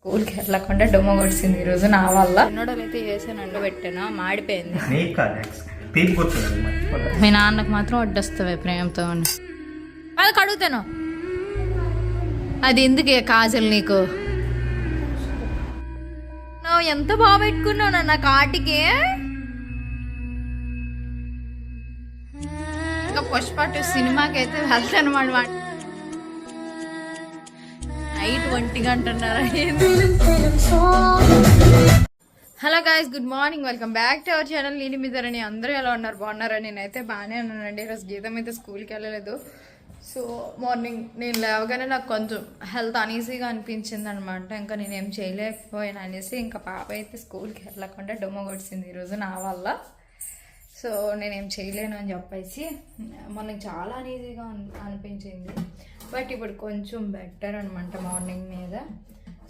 స్కూల్కి వెళ్ళకుండా డొమ్మ కొడిసింది ఈరోజు నా వల్ల. చిన్నోడలు అయితే వేసాను ఎండబెట్టాను, మాడిపోయింది. మీ నాన్నకు మాత్రం వడ్డొస్తావే ప్రేమతో. అది కడుగుతాను. అది ఎందుకే కాజల్ నీకు? నువ్వు ఎంత బాగా పెట్టుకున్నావు నా కాటికి. ఇంకా పుష్ప 2 సినిమాకి అయితే వెళ్తాను అనమాట. నైట్ 1 గంటన్నర. Hello guys, good morning, welcome back to our channel. నేను మీ ధరణి. అందరూ ఎలా ఉన్నారు? బాగున్నారా? నేనైతే బాగానే ఉన్నానండి. ఈరోజు గీతం అయితే స్కూల్కి వెళ్ళలేదు. సో మార్నింగ్ నేను లేవగానే నాకు కొంచెం హెల్త్ అనీజీగా అనిపించింది అనమాట. ఇంకా నేనేం చేయలేకపోయాను అనేసి ఇంకా పాప అయితే స్కూల్కి వెళ్ళకుండా డొమ్మ కొడిసింది ఈరోజు నా వల్ల. సో నేనేం చేయలేను అని చెప్పేసి మనకి చాలా అనీజీగా అనిపించింది. బట్ ఇప్పుడు కొంచెం బెటర్ అనమాట మార్నింగ్ మీద.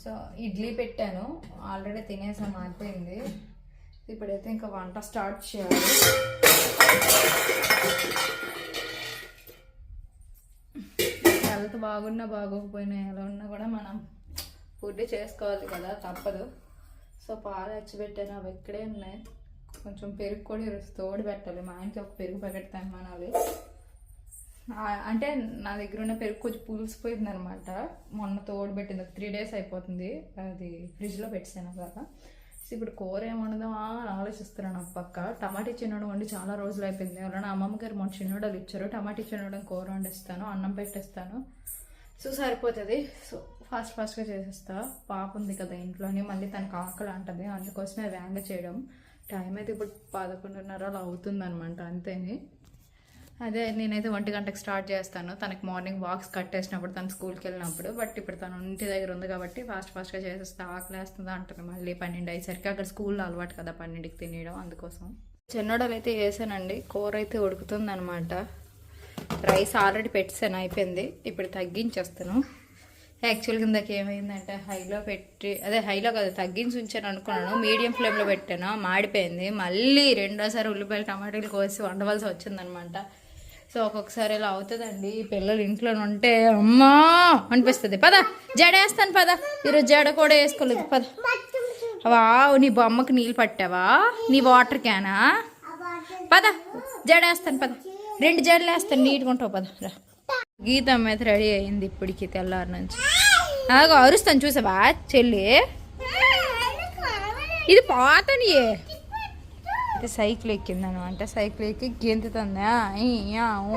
సో ఇడ్లీ పెట్టాను, ఆల్రెడీ తినేసాం, అయిపోయింది. ఇప్పుడైతే ఇంకా వంట స్టార్ట్ చేయాలి. హెల్త్ బాగున్నా బాగోకపోయినా ఎలా ఉన్నా కూడా మనం ఫుడ్ చేసుకోవాలి కదా, తప్పదు. సో పాలు పెట్టాను, అవి ఇక్కడే ఉన్నాయి. కొంచెం పెరుగు కూడా ఈరోజు తోడు పెట్టాలి. మా ఆయనకి ఒక పెరుగు ప్యాకెట్ తెమ్మనాలి. అంటే నా దగ్గర ఉన్న పెరుగు కొంచెం పులిసిపోయింది అనమాట. మొన్న తోడు పెట్టింది, 3 days అయిపోతుంది. అది ఫ్రిడ్జ్లో పెట్టాను కదా. సో ఇప్పుడు కూర ఏమి వండుదామా అని ఆలోచిస్తున్నాను. పక్క టమాటా చిన్నోడు వండి చాలా రోజులు అయిపోయింది. ఎవరైనా అమ్మమ్మ గారు మొన్న చిన్నోడలు ఇచ్చారు. టమాటా చిన్నోడని కూర వండిస్తాను, అన్నం పెట్టేస్తాను. సో సరిపోతుంది. సో ఫాస్ట్గా చేసేస్తా. పాప ఉంది కదా ఇంట్లోనే, మళ్ళీ తనకు ఆకలి అంటది, అందుకోసమే వేగంగా చేయడం. టైం అయితే ఇప్పుడు 11:30 అలా అవుతుంది అనమాట, అంతేని. అదే నేనైతే 1 గంటకు స్టార్ట్ చేస్తాను. తనకి మార్నింగ్ బాక్స్ కట్టేసినప్పుడు, తను స్కూల్కి వెళ్ళినప్పుడు. బట్ ఇప్పుడు తను ఇంటి దగ్గర ఉంది కాబట్టి ఫాస్ట్గా చేసేస్తా. ఆకలేస్తుందా అంటుంది మళ్ళీ 12 అయ్యేసరికి. అక్కడ స్కూల్లో అలవాటు కదా 12కి తినేయడం, అందుకోసం. చిన్నోడలు అయితే వేసానండి. కూర అయితే ఉడుకుతుంది అనమాట. రైస్ ఆల్రెడీ పెట్టాను, అయిపోయింది. ఇప్పుడు తగ్గించేస్తాను. యాక్చువల్గా ఇందాక ఏమైందంటే హైలో కదా తగ్గించి ఉంచాను అనుకున్నాను. మీడియం ఫ్లేమ్లో పెట్టాను, మాడిపోయింది. మళ్ళీ రెండోసారి ఉల్లిపాయలు టమాటాలు కోసి వండవలసి వచ్చిందనమాట. సో ఒక్కొక్కసారి ఇలా అవుతుందండి. పిల్లలు ఇంట్లో ఉంటే అమ్మా అనిపిస్తుంది. పద జడేస్తాను, పద. ఈరోజు జడ కూడా వేసుకోలేదు, పద. వావ్, నీ బొమ్మకు నీళ్ళు పట్టావా? నీ వాటర్ క్యానా? పద జడేస్తాను, పద. 2 జడలు వేస్తాను, నీట్గా ఉంటావు, పద రా. గీతం అయితే రెడీ అయింది ఇప్పటికి, తెల్లారి నుంచి. అలాగో అరుస్తాను, చూసావా చెల్లి? ఇది పాతని అయితే సైకిల్ ఎక్కింది అనమాట. సైకిల్ ఎక్కి గెంతుతుందా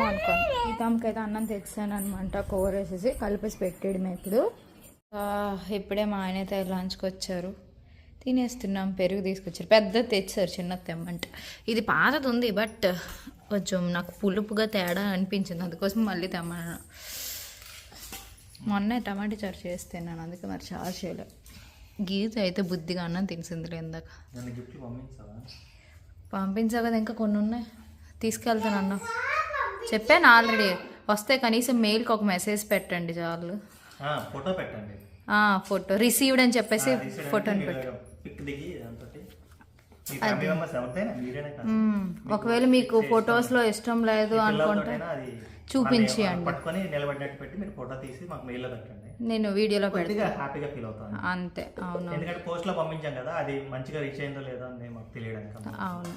అనుకోండి. గీతంకి అయితే అన్నం తెచ్చాను అనమాట. కూర వేసేసి కలిపేసి పెట్టేయడమే. ఇప్పుడే మా ఆయన అయితే లంచ్కి వచ్చారు, తినేస్తున్నాం. పెరుగు తీసుకొచ్చారు, పెద్ద తెచ్చారు, చిన్న తెమ్మంటే. ఇది పాతది ఉంది, బట్ కొంచెం నాకు పులుపుగా తేడా అనిపించింది, అందుకోసం మళ్ళీ తెమ్మన్నాను. మొన్నే టమాటా చారు చేస్తున్నాను, అందుకే మరి చారు చేయలేదు. గీత అయితే బుద్ధిగా అన్నం తినిసిందిలే ఇందాక. పంపించా కదా, ఇంకా కొన్ని ఉన్నాయి, తీసుకెళ్తాను అన్న. చెప్పాను ఆల్రెడీ. వస్తే కనీసం మెయిల్కి ఒక మెసేజ్ పెట్టండి చాలు. ఫోటో పెట్టండి, ఫోటో రిసీవ్డ్ అని చెప్పేసి ఫోటోని పెట్టి. ఒకవేళ మీకు ఫొటోస్లో ఇష్టం లేదు అనుకుంటే చూపించండి, నేను వీడియోలో పెడతాను అంతే. అవును, అవును.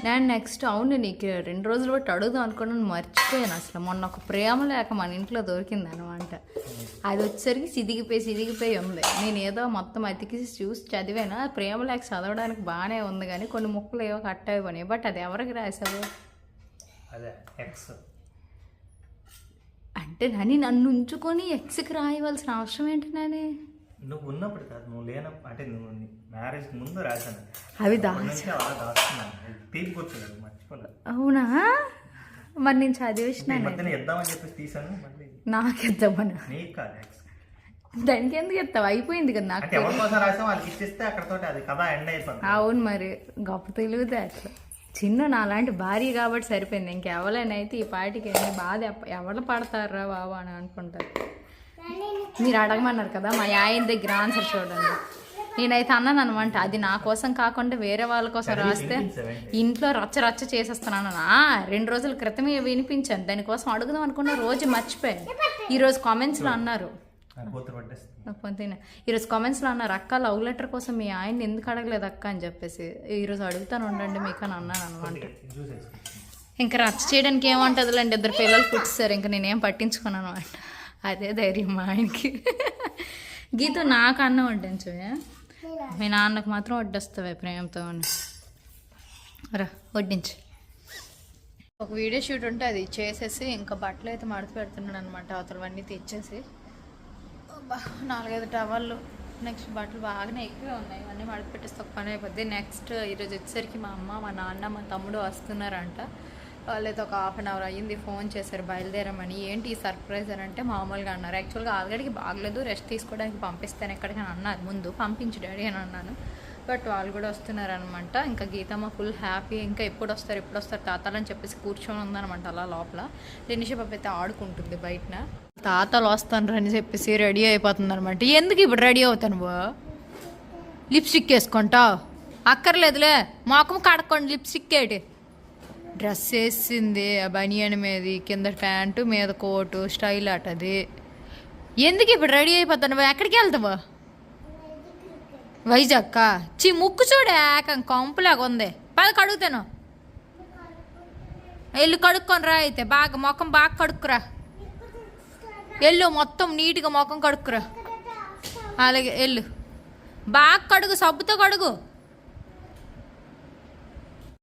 నేను నెక్స్ట్ నీకు 2 రోజులు బట్టి అడుగుదాం అనుకున్నాను, మర్చిపోయాను అసలు. మొన్న ఒక ప్రేమ లేక మన ఇంట్లో దొరికింది అనమాట. అది వచ్చేసరికి సిదిగిపోయి ఉంది. నేను ఏదో మొత్తం అతికి చూసి చదివాను. ప్రేమ లేక చదవడానికి బాగానే ఉంది, కానీ కొన్ని ముక్కలు ఏవో కట్ అయిపోయినాయి. బట్ అది ఎవరికి రాసావు అంటే నన్ను ఉంచుకొని ఎక్స్కి రాయవలసిన అవసరం ఏంటి? నువ్వు ఉన్నప్పుడు కాదు, నువ్వు లేనప్పుడు, అంటే నువ్వు మ్యారేజ్ ముందు రాశాను. అవి అవునా? మరి నేను చదివేసినాను, నాకు ఎద్దామని. దానికి ఎందుకు ఎత్తావు? అయిపోయింది కదా నాకు. అవును, మరి గొప్ప తెలివితే అట్లా. చిన్న నాలాంటి భార్య కాబట్టి సరిపోయింది. ఇంకెవరైనా ఈ పాటికి బాధ ఎవరు పడతారా బాబు అని అనుకుంటారు. మీరు అడగమన్నారు కదా, మా ఆయన దగ్గర ఆన్సర్ చూడండి. నేనైతే అన్నాను అనమాట, అది నా కోసం కాకుండా వేరే వాళ్ళ కోసం రాస్తే ఇంట్లో రచ్చ చేసేస్తున్నాను. 2 రోజుల క్రితమే వినిపించాను, దానికోసం అడుగుదాం అనుకున్న రోజు మర్చిపోయాను. ఈరోజు కామెంట్స్లో అన్నారు, కూతురు పట్టేస్తుంది. పొద్దున్న ఈరోజు కామెంట్స్లో అన్నారు, అక్క లవ్ లెటర్ కోసం మీ ఆయన్ని ఎందుకు అడగలేదు అక్క అని చెప్పేసి. ఈరోజు అడుగుతాను ఉండండి మీకు అని అన్నాను అనమాట. ఇంకా రచ్చ చేయడానికి ఏమంటుందిలేండి, 2 పిల్లలు పుట్టిస్తారు, ఇంకా నేనేం పట్టించుకున్నాను అనమాట. అదే ధైర్యం మా ఆయనకి. గీత నాకు అన్నం వడ్డించవే, మీ నాన్నకు మాత్రం వడ్డిస్తావే ప్రేమతో రా వడ్డించు. ఒక వీడియో షూట్ ఉంటే అది చేసేసి ఇంకా బట్టలు అయితే మడత పెడుతున్నాడు అనమాట. అవతలవన్నీ తెచ్చేసి 4-5 టవళ్ళు, నెక్స్ట్ బట్టలు బాగానే ఎక్కువే ఉన్నాయి, అన్నీ మడత పెట్టేస్తే ఒక పని అయిపోద్ది. నెక్స్ట్ ఈరోజు వచ్చేసరికి మా అమ్మ, మా నాన్న, మా తమ్ముడు వస్తున్నారంట. వాళ్ళైతే ఒక 1/2 అవర్ అయ్యింది, ఫోన్ చేశారు బయలుదేరమని. ఏంటి ఈ సర్ప్రైజ్ అని అంటే మామూలుగా అన్నారు. యాక్చువల్గా ఆల్రెడీకి బాగలేదు, రెస్ట్ తీసుకోవడానికి పంపిస్తాను ఎక్కడికైనా అన్నారు. ముందు పంపించు డాడీ అని అన్నాను, బట్ వాళ్ళు కూడా వస్తున్నారనమాట. ఇంకా గీతమ్మ ఫుల్ హ్యాపీ, ఇంకా ఎప్పుడు వస్తారు తాతలు అని చెప్పేసి కూర్చొని ఉందనమాట అలా లోపల. లినిష పాప అయితే ఆడుకుంటుంది బయటన. తాతలు వస్తాను అని చెప్పేసి రెడీ అయిపోతుంది అనమాట. ఎందుకు ఇప్పుడు రెడీ అవుతాను బా, లిప్స్టిక్ వేసుకుంటావు? అక్కర్లేదులే, మొఖం కడక్కోండి, లిప్స్టిక్ ఏంటి? డ్రెస్ వేసింది బనియన్ మీద, కింద ప్యాంటు మీద కోటు, స్టైల్ అటది. ఎందుకు ఇప్పుడు రెడీ అయిపోతాను? ఎక్కడికి వెళ్తావా? వైజాగ్ ముక్కు చూడే ఏకం కంపులాగా ఉంది. పది కడుగుతాను, ఎల్లు కడుక్కొని రా. అయితే బాగా ముఖం బాగా కడుక్కురా, ఎల్లు మొత్తం నీట్గా ముఖం కడుక్కురా. అలాగే ఎల్లు బాగా కడుగు, సబ్బుతో కడుగు.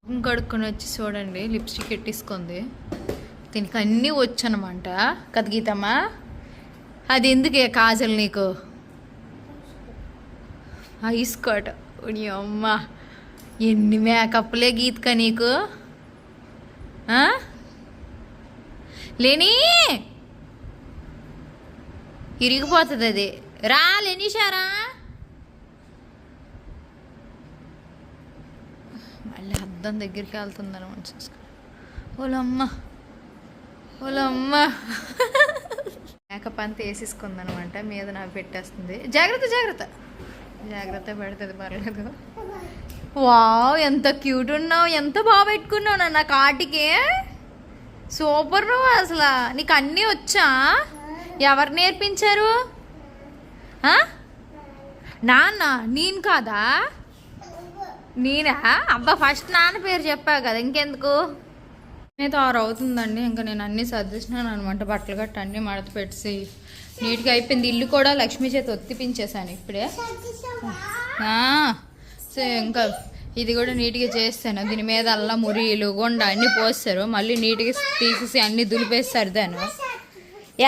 ముఖం కడుక్కొని వచ్చి చూడండి, లిప్స్టిక్ పెట్టేసుకుంది. దీనికి అన్నీ వచ్చనమాట కదా గీతమ్మా. అది ఎందుకే కాజల్ నీకు? ఐస్ కోట నీ అమ్మ, ఎన్ని మేకప్లే గీతక నీకు. లేని ఇరిగిపోతుంది అది. రా లేనిషారా, మళ్ళీ అద్దం దగ్గరికి వెళ్తుంది అనమాట. చూసుకో, ఓలమ్మ ఓలమ్మ. మేకప్ అంతా వేసేసుకుందనమాట, మీద నాకు పెట్టేస్తుంది. జాగ్రత్త జాగ్రత్త జాగ్రత్త పెడుతుంది, పర్లేదు. వావ్ ఎంత క్యూట్ ఉన్నావు, ఎంత బాగా పెట్టుకున్నావు నా కాటికి. సూపర్ నువ్వు అసలు. నీకు అన్నీ వచ్చా? ఎవరు నేర్పించారు? నాన్న? నేను కాదా? నేనా? అబ్బా ఫస్ట్ నాన్న పేరు చెప్పావు కదా, ఇంకెందుకు. నేనైతే 6 అవుతుందండి, ఇంకా నేను అన్నీ సర్దిస్తున్నాను అనమాట. బట్టలు గట్ట అన్నీ మడత పెట్టి నీట్గా అయిపోయింది. ఇల్లు కూడా లక్ష్మీ చేతి ఒత్తిపించేసాను ఇప్పుడే. సో ఇంకా ఇది కూడా నీట్గా చేస్తాను. దీని మీద అల్లా మురిలు గుండ అన్నీ పోస్తారు, మళ్ళీ నీట్గా తీసేసి అన్నీ దులిపేస్తారు. దాన్ని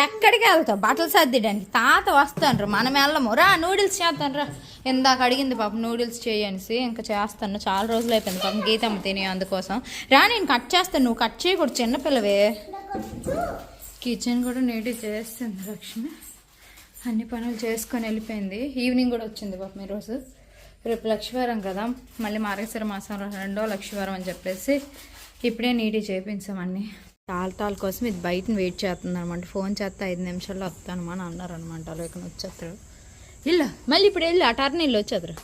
ఎక్కడికి వెళ్తావు బట్టలు సర్దిడానికి? తాత వస్తాను, మనం వెళ్ళము. రా నూడిల్స్ చేస్తాను రా. ఇందాక అడిగింది పాపం నూడిల్స్ చేయనేసి, ఇంకా చేస్తాను. చాలా రోజులు అయిపోయింది పాపం గీతమ్మ తిని, అందుకోసం. రా నేను కట్ చేస్తాను, నువ్వు కట్ చేయకూడదు, చిన్నపిల్లవే. కిచెన్ కూడా నీట్గా చేస్తుంది లక్ష్మి, అన్ని పనులు చేసుకొని వెళ్ళిపోయింది. ఈవినింగ్ కూడా వచ్చింది పాపం ఈరోజు. రేపు లక్ష్మీవారం కదా, మళ్ళీ మార్గశిర మాసం 2వ లక్ష్మీవారం అని చెప్పేసి ఇప్పుడే నీట్గా చేయించాం అన్నీ. తాళ కోసం ఇది బయటని వెయిట్ చేస్తుంది అనమాట. ఫోన్ చేస్తే 5 నిమిషాల్లో వస్తాను అని అన్నారు అనమాట. అలా ఇక్కడ వచ్చేస్తారు. ఇల్లు మళ్ళీ ఇప్పుడు వెళ్ళి ఆ టర్న్ ఇల్లు వచ్చేద్దరు.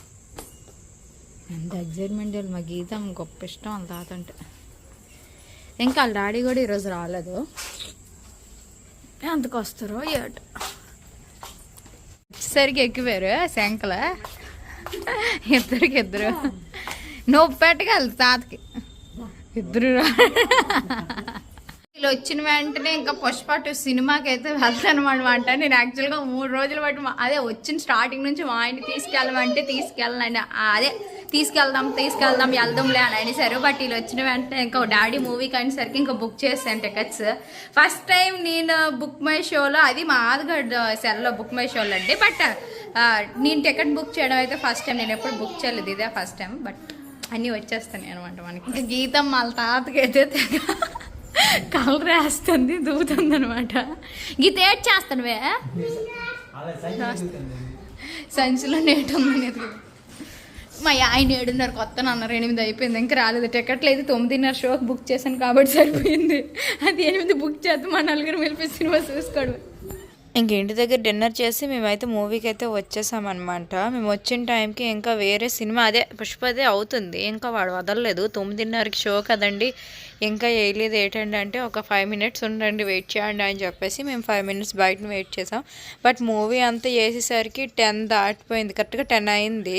ఎంత ఎగ్జైట్మెంట్ వెళ్ళి. మా గీతం గొప్ప ఇష్టం వాళ్ళ తాత అంటే. ఇంకా వాళ్ళ డాడీ కూడా ఈరోజు రాలేదు, ఎంతకు వస్తారో ఏట. వచ్చేసరికి ఎక్కిపోయారు శంకల, ఇద్దరు నొప్పి పెట్టగలదు తాతకి. ఇద్దరు వీళ్ళు వచ్చిన వెంటనే ఇంకా పుష్ప 2 సినిమాకి అయితే వెళ్తాను అనమాట. నేను యాక్చువల్గా 3 రోజులు బట్టి అదే వచ్చిన స్టార్టింగ్ నుంచి మా ఆయన్ని తీసుకెళ్ళమంటే తీసుకెళ్ళండి, అదే తీసుకెళ్దాం వెళ్దాంలే అని అనేసారు. బట్ వీళ్ళు వచ్చిన వెంటనే ఇంకా డాడీ మూవీకి అనేసరికి ఇంకా బుక్ చేశాను టికెట్స్. ఫస్ట్ టైం నేను బుక్ మై షోలో, అది మా ఆధార్ సెల్లో బుక్ మై షోలో అండి. బట్ నేను టికెట్ బుక్ చేయడం అయితే ఫస్ట్ టైం, నేను ఎప్పుడు బుక్ చేయలేదు, ఇదే ఫస్ట్ టైం. బట్ అన్నీ వచ్చేస్తాయి అనమాట మనకి. ఇంకా గీతం వాళ్ళ తాతకి అయితే కలర్ వేస్తుంది, దూతుంది అనమాట. గీత ఏడ్ చేస్తానువే, సంచిలో నేటుందని. మా ఆయన 7:30 కొత్తను అన్నారు, 8 అయిపోయింది, ఇంకా రాలేదు. టికెట్లు అయితే 9:30 షోకి బుక్ చేశాను కాబట్టి సరిపోయింది. అది 8 బుక్ చేద్దాం, మా 4 వెళ్ళిపోయి సినిమా చూసుకోవడం. ఇంక ఇంటి దగ్గర డిన్నర్ చేసి మేమైతే మూవీకి అయితే వచ్చేసామన్నమాట. మేము వచ్చిన టైంకి ఇంకా వేరే సినిమా అదే పుష్పదే అవుతుంది, ఇంకా వాడు వదలలేదు. 9:30కి షో కదండి, ఇంకా వేయలేదు ఏంటంటే అంటే ఒక 5 minutes ఉండండి వెయిట్ చేయండి అని చెప్పేసి మేము 5 minutes బయట వెయిట్ చేసాం. బట్ మూవీ అంతా వేసేసరికి 10 దాటిపోయింది, కరెక్ట్గా 10 అయింది.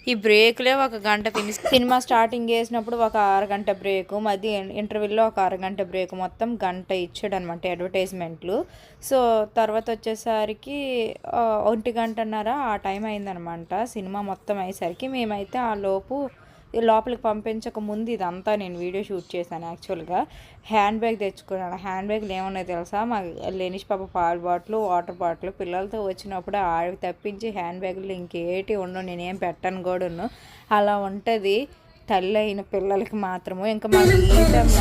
ఈ బ్రేక్లే ఒక గంట ఫినిష్. సినిమా స్టార్టింగ్ చేసినప్పుడు ఒక అరగంట బ్రేక్, మధ్య ఇంటర్వెల్లో ఒక అరగంట బ్రేక్, మొత్తం గంట ఇచ్చాడు అనమాట అడ్వర్టైజ్మెంట్లు. సో తర్వాత వచ్చేసరికి 1:30 ఆ టైం అయిందనమాట. సినిమా మొత్తం అయ్యేసరికి మేమైతే ఆ లోపు లోపలికి పంపించక ముందు ఇదంతా నేను వీడియో షూట్ చేశాను. యాక్చువల్గా హ్యాండ్ బ్యాగ్ తెచ్చుకున్నాను. హ్యాండ్ బ్యాగ్లు ఏమన్నాయో తెలుసా, మా లెనిష్ పాప పాల బాటిల్, వాటర్ బాటిల్, పిల్లలతో వచ్చినప్పుడు ఆవి తప్పించి హ్యాండ్ బ్యాగులు ఇంకేటి ఉండవు, నేనేం పెట్టను కూడా ఉన్నాను. అలా ఉంటుంది తల్లి అయిన పిల్లలకి మాత్రము. ఇంకా మా గీతమ్మ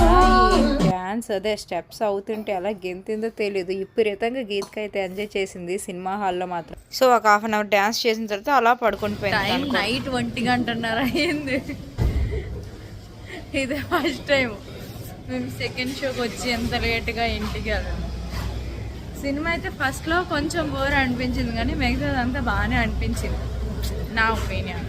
ఈ డ్యాన్స్ అదే స్టెప్స్ అవుతుంటే ఎలా గెంతిందో తెలియదు. విపరీతంగా గీతకి అయితే ఎంజాయ్ చేసింది సినిమా హాల్లో మాత్రం. సో ఒక 1/2 hour డ్యాన్స్ చేసిన తర్వాత అలా పడుకొని పోయింది. నైట్ 1:00 అయింది. ఇదే ఫస్ట్ టైం మేము సెకండ్ షోకి వచ్చి ఎంత లేట్గా ఇంటికి వెళ్ళాము. సినిమా అయితే ఫస్ట్లో కొంచెం బోర్ అనిపించింది కానీ మిగతాదంతా బాగానే అనిపించింది నా ఒపీనియన్.